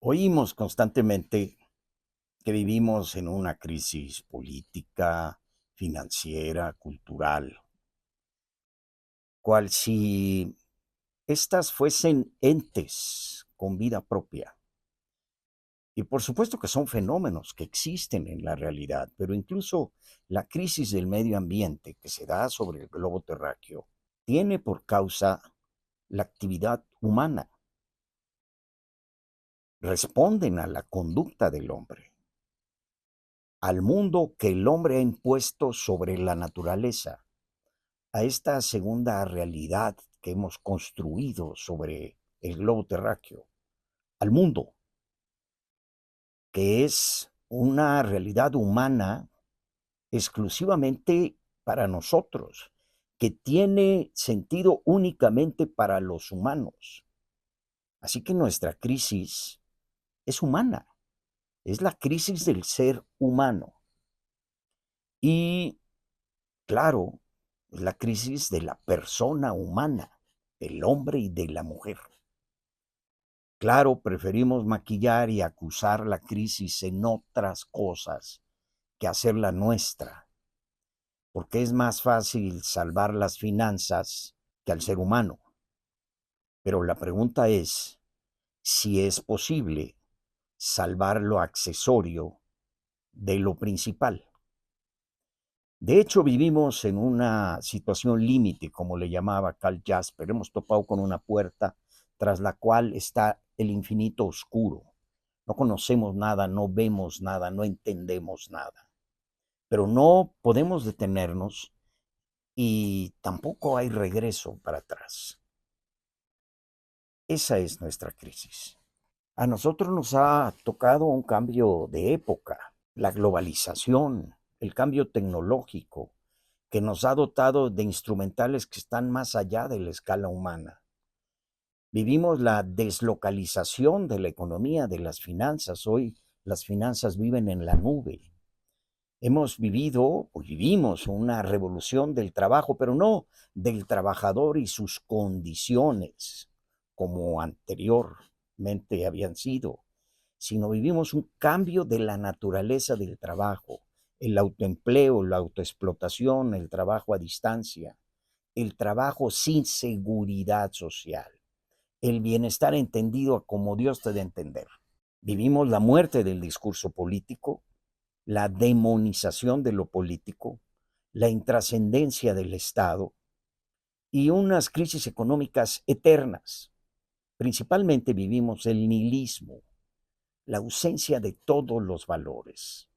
Oímos constantemente que vivimos en una crisis política, financiera, cultural, cual si estas fuesen entes con vida propia. Y por supuesto que son fenómenos que existen en la realidad, pero incluso la crisis del medio ambiente que se da sobre el globo terráqueo tiene por causa la actividad humana, responden a la conducta del hombre, al mundo que el hombre ha impuesto sobre la naturaleza, a esta segunda realidad que hemos construido sobre el globo terráqueo, al mundo, que es una realidad humana exclusivamente para nosotros, que tiene sentido únicamente para los humanos. Así que nuestra crisis es humana, es la crisis del ser humano. Y claro, es la crisis de la persona humana, del hombre y de la mujer. Claro, preferimos maquillar y acusar la crisis en otras cosas que hacerla nuestra, porque es más fácil salvar las finanzas que al ser humano. Pero la pregunta es si es posible salvar lo accesorio de lo principal. De hecho, vivimos en una situación límite, como le llamaba Carl Jasper. Hemos topado con una puerta tras la cual está el infinito oscuro. No conocemos nada, no vemos nada, no entendemos nada. Pero no podemos detenernos y tampoco hay regreso para atrás. Esa es nuestra crisis. A nosotros nos ha tocado un cambio de época, la globalización, el cambio tecnológico, que nos ha dotado de instrumentales que están más allá de la escala humana. Vivimos la deslocalización de la economía, de las finanzas. Hoy las finanzas viven en la nube. Hemos vivido o vivimos una revolución del trabajo, pero no del trabajador y sus condiciones, como anteriormente habían sido, sino vivimos un cambio de la naturaleza del trabajo, el autoempleo, la autoexplotación, el trabajo a distancia, el trabajo sin seguridad social, el bienestar entendido como Dios te dé a entender. Vivimos la muerte del discurso político, la demonización de lo político, la intrascendencia del Estado y unas crisis económicas eternas. Principalmente vivimos el nihilismo, la ausencia de todos los valores,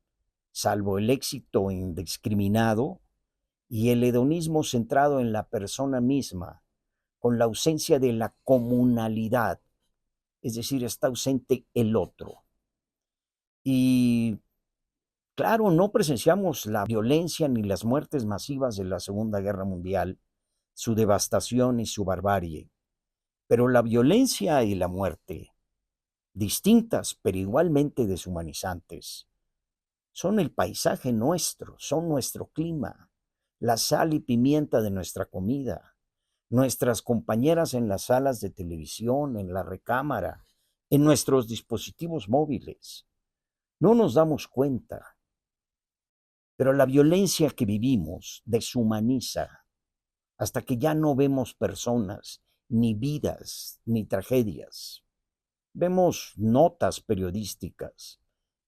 salvo el éxito indiscriminado y el hedonismo centrado en la persona misma, con la ausencia de la comunalidad, es decir, está ausente el otro. Y claro, no presenciamos la violencia ni las muertes masivas de la Segunda Guerra Mundial, su devastación y su barbarie, pero la violencia y la muerte, distintas pero igualmente deshumanizantes, son el paisaje nuestro, son nuestro clima, la sal y pimienta de nuestra comida, nuestras compañeras en las salas de televisión, en la recámara, en nuestros dispositivos móviles. No nos damos cuenta, pero la violencia que vivimos deshumaniza hasta que ya no vemos personas, ni vidas, ni tragedias. Vemos notas periodísticas,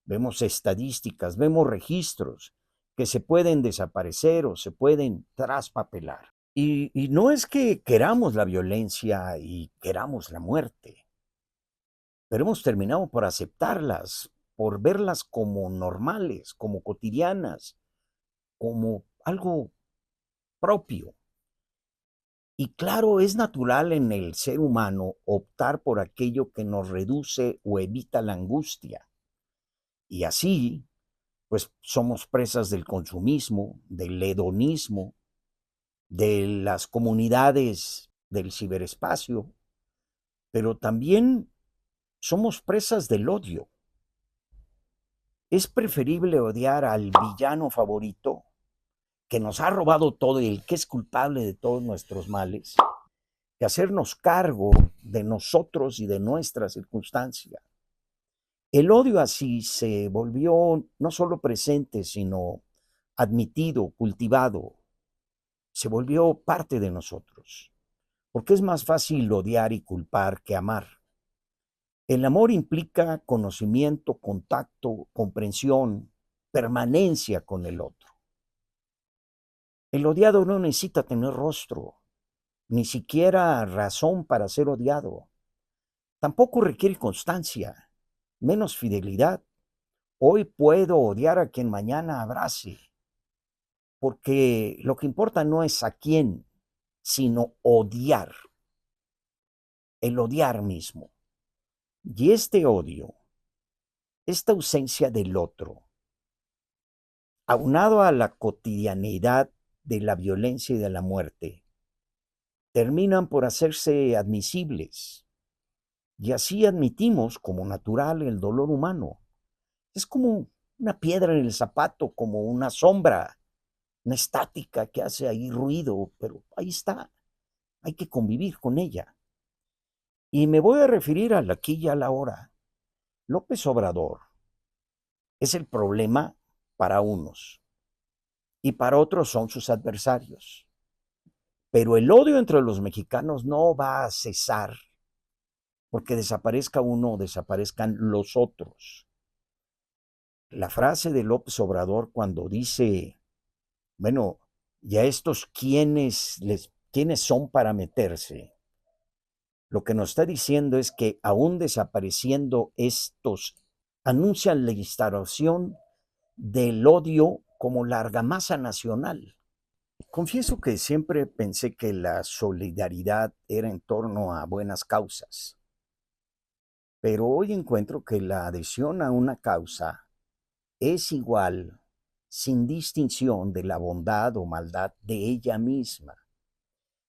vemos estadísticas, vemos registros que se pueden desaparecer o se pueden traspapelar. Y no es que queramos la violencia y queramos la muerte, pero hemos terminado por aceptarlas, por verlas como normales, como cotidianas, como algo propio. Y claro, es natural en el ser humano optar por aquello que nos reduce o evita la angustia. Y así, pues somos presas del consumismo, del hedonismo, de las comunidades del ciberespacio, pero también somos presas del odio. Es preferible odiar al villano favorito que nos ha robado todo y el que es culpable de todos nuestros males, que hacernos cargo de nosotros y de nuestra circunstancia. El odio así se volvió no solo presente, sino admitido, cultivado, se volvió parte de nosotros, porque es más fácil odiar y culpar que amar. El amor implica conocimiento, contacto, comprensión, permanencia con el otro. El odiado no necesita tener rostro, ni siquiera razón para ser odiado. Tampoco requiere constancia, menos fidelidad. Hoy puedo odiar a quien mañana abrace, porque lo que importa no es a quién, sino odiar, el odiar mismo. Y este odio, esta ausencia del otro, aunado a la cotidianidad de la violencia y de la muerte, terminan por hacerse admisibles. Y así admitimos como natural el dolor humano. Es como una piedra en el zapato, como una sombra, una estática que hace ahí ruido, pero ahí está. Hay que convivir con ella. Y me voy a referir al aquí y a la ahora. López Obrador es el problema para unos y para otros son sus adversarios. Pero el odio entre los mexicanos no va a cesar porque desaparezca uno o desaparezcan los otros. La frase de López Obrador cuando dice, bueno, ¿y a estos quiénes son para meterse? Lo que nos está diciendo es que aún desapareciendo estos, anuncian la instauración del odio como la argamasa nacional. Confieso que siempre pensé que la solidaridad era en torno a buenas causas, pero hoy encuentro que la adhesión a una causa es igual, sin distinción de la bondad o maldad de ella misma.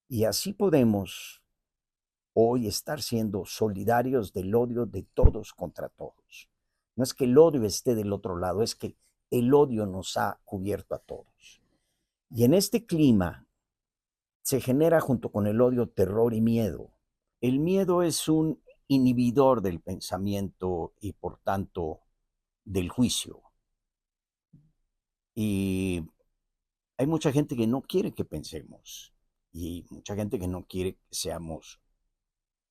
Y así podemos hoy estar siendo solidarios del odio de todos contra todos. No es que el odio esté del otro lado, es que el odio nos ha cubierto a todos. Y en este clima se genera junto con el odio terror y miedo. El miedo es un inhibidor del pensamiento y por tanto del juicio. Y hay mucha gente que no quiere que pensemos y mucha gente que no quiere que seamos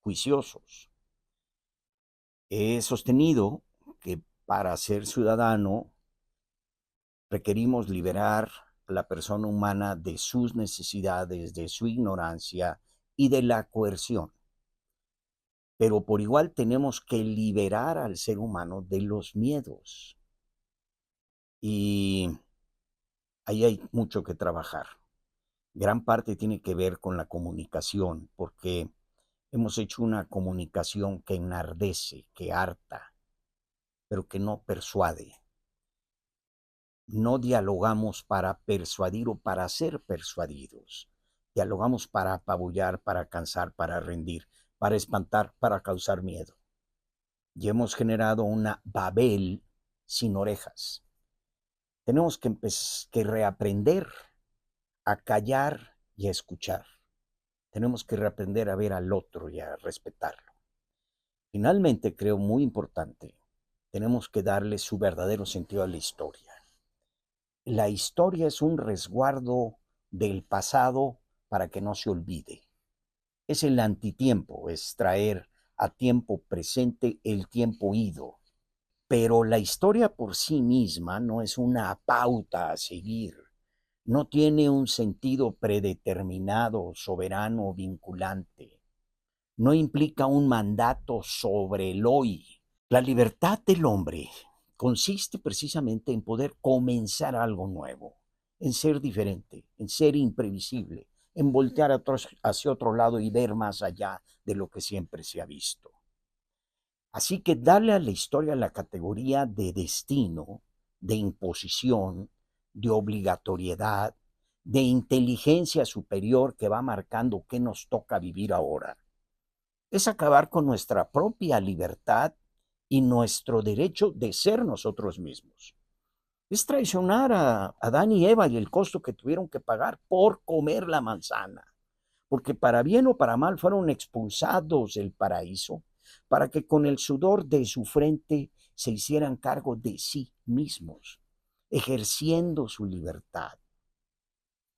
juiciosos. He sostenido que para ser ciudadano requerimos liberar a la persona humana de sus necesidades, de su ignorancia y de la coerción. Pero por igual tenemos que liberar al ser humano de los miedos. Y ahí hay mucho que trabajar. Gran parte tiene que ver con la comunicación, porque hemos hecho una comunicación que enardece, que harta, pero que no persuade. No dialogamos para persuadir o para ser persuadidos. Dialogamos para apabullar, para cansar, para rendir, para espantar, para causar miedo. Y hemos generado una Babel sin orejas. Tenemos que reaprender a callar y a escuchar. Tenemos que reaprender a ver al otro y a respetarlo. Finalmente, creo muy importante, tenemos que darle su verdadero sentido a la historia. La historia es un resguardo del pasado para que no se olvide. Es el antitiempo, es traer a tiempo presente el tiempo ido. Pero la historia por sí misma no es una pauta a seguir. No tiene un sentido predeterminado, soberano o vinculante. No implica un mandato sobre el hoy. La libertad del hombre consiste precisamente en poder comenzar algo nuevo, en ser diferente, en ser imprevisible, en voltear hacia otro lado y ver más allá de lo que siempre se ha visto. Así que darle a la historia la categoría de destino, de imposición, de obligatoriedad, de inteligencia superior que va marcando qué nos toca vivir ahora, es acabar con nuestra propia libertad y nuestro derecho de ser nosotros mismos. Es traicionar a Adán y Eva y el costo que tuvieron que pagar por comer la manzana, porque para bien o para mal fueron expulsados del paraíso, para que con el sudor de su frente se hicieran cargo de sí mismos, ejerciendo su libertad.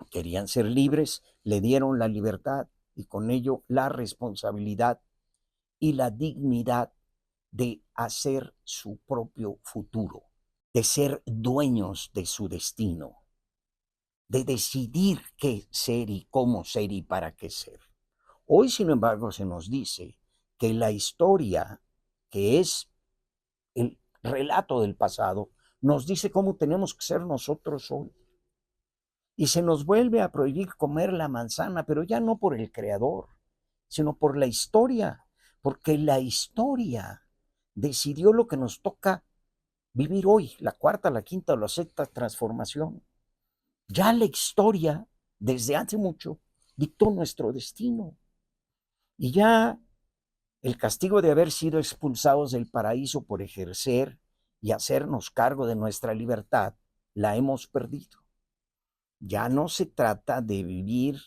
Querían ser libres, le dieron la libertad y con ello la responsabilidad y la dignidad de hacer su propio futuro, de ser dueños de su destino, de decidir qué ser y cómo ser y para qué ser. Hoy, sin embargo, se nos dice que la historia, que es el relato del pasado, nos dice cómo tenemos que ser nosotros hoy. Y se nos vuelve a prohibir comer la manzana, pero ya no por el creador, sino por la historia, porque la historia decidió lo que nos toca vivir hoy, la cuarta, la quinta o la sexta transformación. Ya la historia, desde hace mucho, dictó nuestro destino. Y ya el castigo de haber sido expulsados del paraíso por ejercer y hacernos cargo de nuestra libertad, la hemos perdido. Ya no se trata de vivir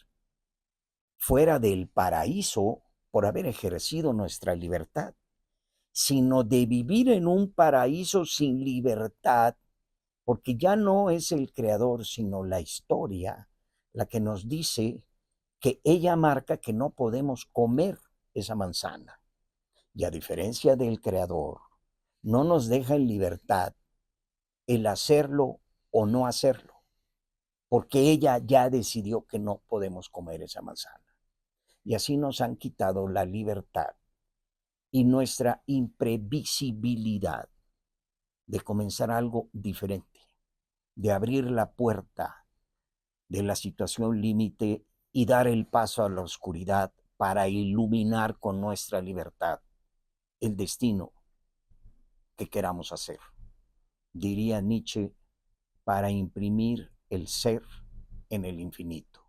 fuera del paraíso por haber ejercido nuestra libertad, sino de vivir en un paraíso sin libertad, porque ya no es el creador, sino la historia la que nos dice que ella marca que no podemos comer esa manzana. Y a diferencia del creador, no nos deja en libertad el hacerlo o no hacerlo, porque ella ya decidió que no podemos comer esa manzana. Y así nos han quitado la libertad y nuestra imprevisibilidad de comenzar algo diferente, de abrir la puerta de la situación límite y dar el paso a la oscuridad para iluminar con nuestra libertad el destino que queramos hacer. Diría Nietzsche, para imprimir el ser en el infinito.